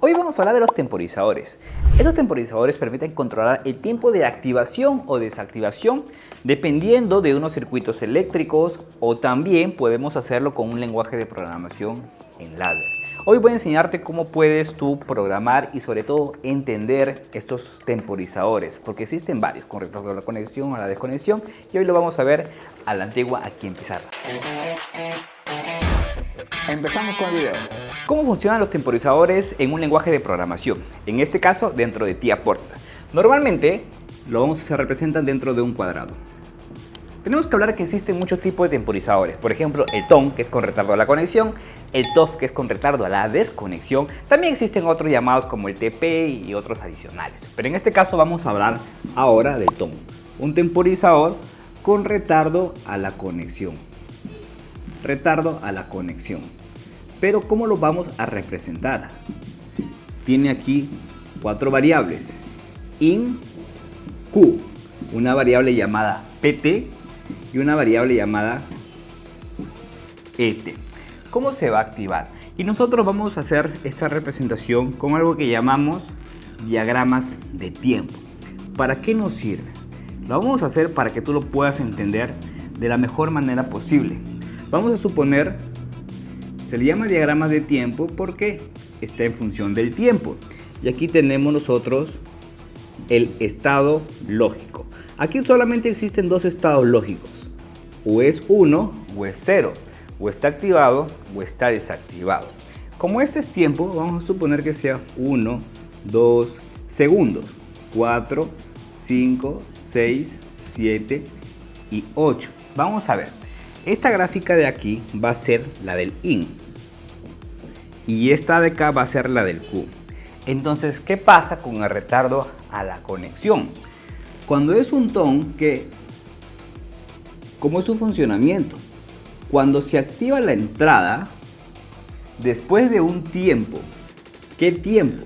Hoy vamos a hablar de los temporizadores. Estos temporizadores permiten controlar el tiempo de activación o desactivación dependiendo de unos circuitos eléctricos, o también podemos hacerlo con un lenguaje de programación en ladder. Hoy voy a enseñarte cómo puedes tú programar y sobre todo entender estos temporizadores, porque existen varios con respecto a la conexión o a la desconexión, y hoy lo vamos a ver a la antigua aquí en pizarra. Empezamos con el video. ¿Cómo funcionan los temporizadores en un lenguaje de programación? En este caso, dentro de TIA Porta. Normalmente, se representan dentro de un cuadrado. Tenemos que hablar que existen muchos tipos de temporizadores. Por ejemplo, el TON, que es con retardo a la conexión, el TOF, que es con retardo a la desconexión. También existen otros llamados como el TP y otros adicionales. Pero en este caso vamos a hablar ahora del TON, un temporizador con retardo a la conexión. Retardo a la conexión. Pero ¿cómo lo vamos a representar? Tiene aquí 4 variables. In, Q, una variable llamada PT y una variable llamada ET. ¿Cómo se va a activar? Y nosotros vamos a hacer esta representación con algo que llamamos diagramas de tiempo. ¿Para qué nos sirve? Lo vamos a hacer para que tú lo puedas entender de la mejor manera posible. Vamos a suponer, se le llama diagrama de tiempo porque está en función del tiempo. Y aquí tenemos nosotros el estado lógico. Aquí solamente existen dos estados lógicos. O es 1 o es 0. O está activado o está desactivado. Como este es tiempo, vamos a suponer que sea 1, 2 segundos, 4, 5, 6, 7 y 8. Vamos a ver. Esta gráfica de aquí va a ser la del IN y esta de acá va a ser la del Q. Entonces, ¿qué pasa con el retardo a la conexión? Cuando es un TON, ¿cómo es su funcionamiento? Cuando se activa la entrada, después de un tiempo, ¿qué tiempo?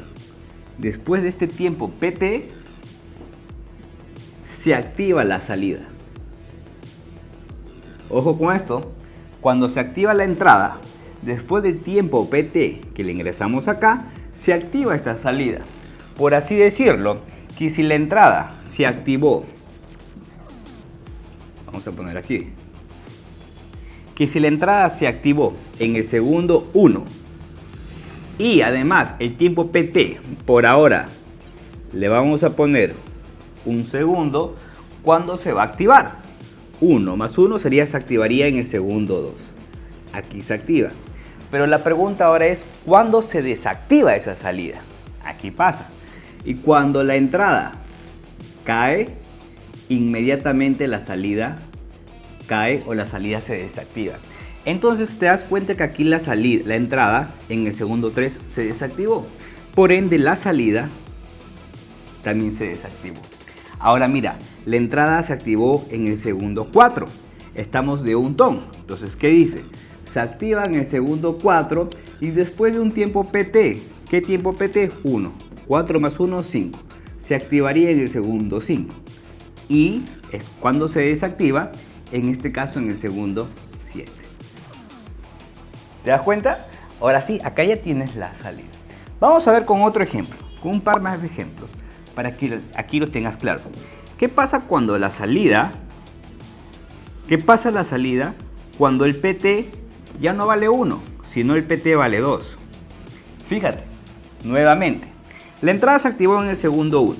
Después de este tiempo PT, se activa la salida. Ojo con esto, cuando se activa la entrada, después del tiempo PT que le ingresamos acá, se activa esta salida. Por así decirlo, que si la entrada se activó, vamos a poner aquí, que si la entrada se activó en el segundo 1 y además el tiempo PT por ahora le vamos a poner un segundo, ¿cuándo se va a activar? 1 más 1 se activaría en el segundo 2. Aquí se activa. Pero la pregunta ahora es, ¿cuándo se desactiva esa salida? Aquí pasa. Y cuando la entrada cae, inmediatamente la salida cae o la salida se desactiva. Entonces te das cuenta que aquí la entrada en el segundo 3 se desactivó. Por ende, la salida también se desactivó. Ahora mira, la entrada se activó en el segundo 4. Estamos de un TON. Entonces, ¿qué dice? Se activa en el segundo 4 y después de un tiempo PT. ¿Qué tiempo PT? 1. 4 más 1, 5. Se activaría en el segundo 5. Y es cuando se desactiva, en este caso en el segundo 7. ¿Te das cuenta? Ahora sí, acá ya tienes la salida. Vamos a ver con otro ejemplo, con un par más de ejemplos, para que aquí lo tengas claro. ¿Qué pasa cuando la salida? ¿Qué pasa la salida cuando el PT ya no vale 1, sino el PT vale 2? Fíjate, nuevamente, la entrada se activó en el segundo 1.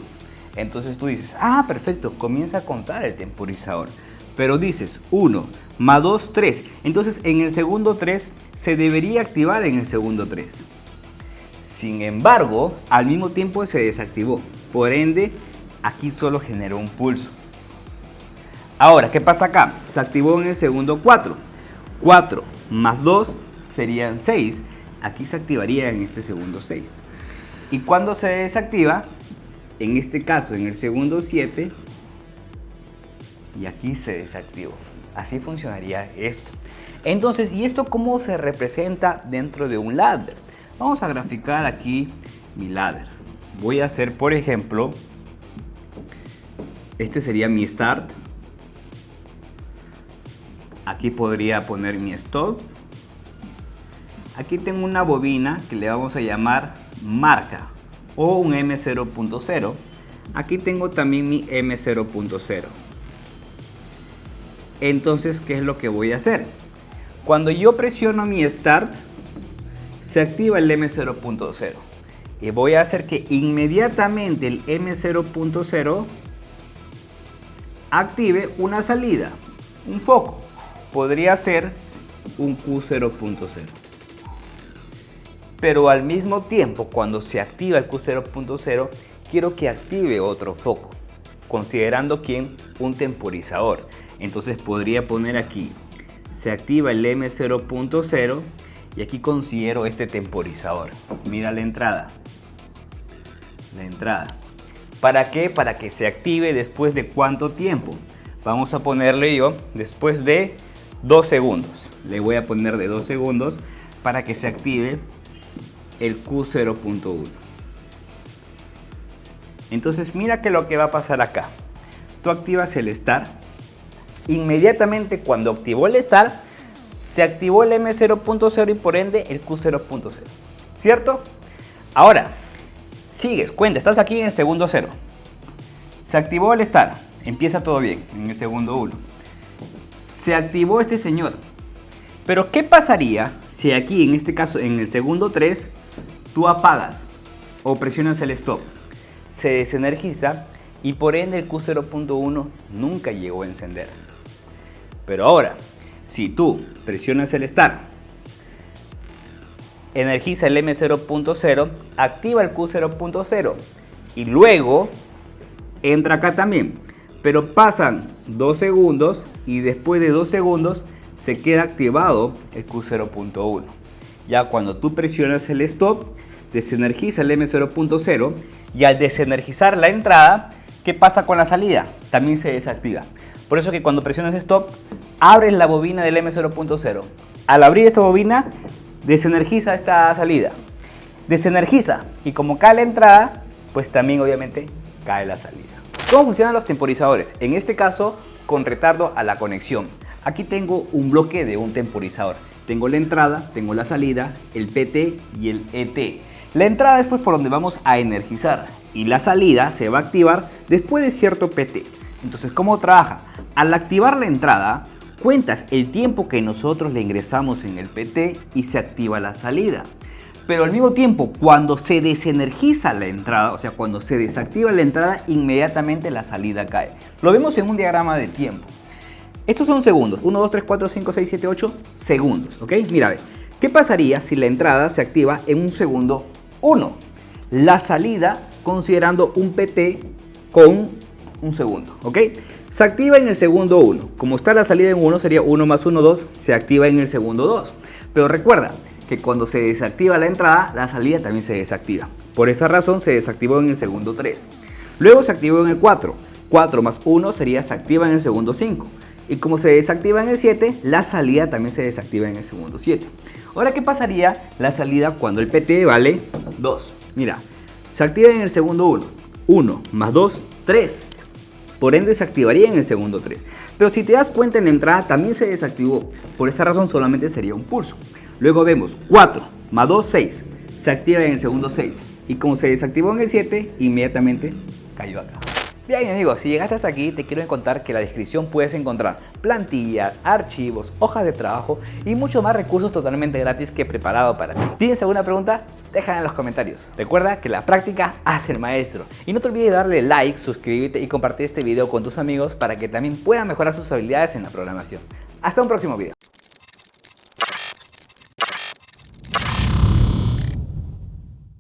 Entonces tú dices, ah, perfecto, comienza a contar el temporizador. Pero dices 1 más 2, 3. Entonces en el segundo 3 se debería activar en el segundo 3. Sin embargo, al mismo tiempo se desactivó. Por ende, aquí solo generó un pulso. Ahora, ¿qué pasa acá? Se activó en el segundo 4. 4 más 2 serían 6. Aquí se activaría en este segundo 6. ¿Y cuándo se desactiva? En este caso, en el segundo 7. Y aquí se desactivó. Así funcionaría esto. Entonces, ¿y esto cómo se representa dentro de un ladder? Vamos a graficar aquí mi ladder. Voy a hacer, por ejemplo, este sería mi start. Aquí podría poner mi stop. Aquí tengo una bobina que le vamos a llamar marca o un M0.0. Aquí tengo también mi M0.0. Entonces, ¿qué es lo que voy a hacer? Cuando yo presiono mi Start, se activa el M0.0. Y voy a hacer que inmediatamente el M0.0 active una salida, un foco. Podría ser un Q0.0. Pero al mismo tiempo, cuando se activa el Q0.0, quiero que active otro foco, considerando que un temporizador. Entonces podría poner aquí, se activa el M0.0 y aquí considero este temporizador. Mira la entrada. ¿Para qué? Para que se active después de ¿cuánto tiempo? Vamos a ponerle yo después de 2 segundos. Le voy a poner de 2 segundos para que se active el Q0.1. Entonces mira que lo que va a pasar acá. Tú activas el Start. Inmediatamente cuando activó el Start, se activó el M0.0 y por ende el Q0.0. ¿Cierto? Ahora, sigues, cuenta, estás aquí en el segundo 0. Se activó el Start. Empieza todo bien en el segundo 1. Se activó este señor. Pero ¿qué pasaría si aquí, en este caso, en el segundo 3, tú apagas o presionas el Stop? Se desenergiza y por ende el Q0.1 nunca llegó a encender. Pero ahora, si tú presionas el Start, energiza el M0.0, activa el Q0.0 y luego entra acá también. Pero pasan 2 segundos y después de 2 segundos se queda activado el Q0.1. Ya cuando tú presionas el Stop, desenergiza el M0.0 y al desenergizar la entrada, ¿qué pasa con la salida? También se desactiva. Por eso que cuando presionas Stop, abres la bobina del M0.0. Al abrir esta bobina, desenergiza esta salida. Desenergiza y como cae la entrada, pues también obviamente cae la salida. ¿Cómo funcionan los temporizadores? En este caso, con retardo a la conexión. Aquí tengo un bloque de un temporizador. Tengo la entrada, tengo la salida, el PT y el ET. La entrada es pues por donde vamos a energizar y la salida se va a activar después de cierto PT. Entonces, ¿cómo trabaja? Al activar la entrada, cuentas el tiempo que nosotros le ingresamos en el PT y se activa la salida. Pero al mismo tiempo, cuando se desenergiza la entrada, o sea, cuando se desactiva la entrada, inmediatamente la salida cae. Lo vemos en un diagrama de tiempo. Estos son segundos. 1, 2, 3, 4, 5, 6, 7, 8 segundos. ¿Ok? Mira, a ver. ¿Qué pasaría si la entrada se activa en un segundo 1? La salida considerando un PT con un segundo. ¿Ok? Se activa en el segundo 1. Como está la salida en 1, sería 1 más 1, 2. Se activa en el segundo 2. Pero recuerda que cuando se desactiva la entrada, la salida también se desactiva. Por esa razón se desactivó en el segundo 3. Luego se activó en el 4. 4 más 1 sería se activa en el segundo 5. Y como se desactiva en el 7, la salida también se desactiva en el segundo 7. Ahora, ¿qué pasaría la salida cuando el PT vale 2? Mira, se activa en el segundo 1. 1 más 2, 3. Por ende, se activaría en el segundo 3. Pero si te das cuenta, en la entrada también se desactivó. Por esa razón, solamente sería un pulso. Luego vemos 4 más 2, 6. Se activa en el segundo 6. Y como se desactivó en el 7, inmediatamente cayó acá. Bien amigos, si llegaste hasta aquí te quiero contar que en la descripción puedes encontrar plantillas, archivos, hojas de trabajo y muchos más recursos totalmente gratis que he preparado para ti. ¿Tienes alguna pregunta? Déjala en los comentarios. Recuerda que la práctica hace el maestro. Y no te olvides de darle like, suscribirte y compartir este video con tus amigos para que también puedan mejorar sus habilidades en la programación. Hasta un próximo video.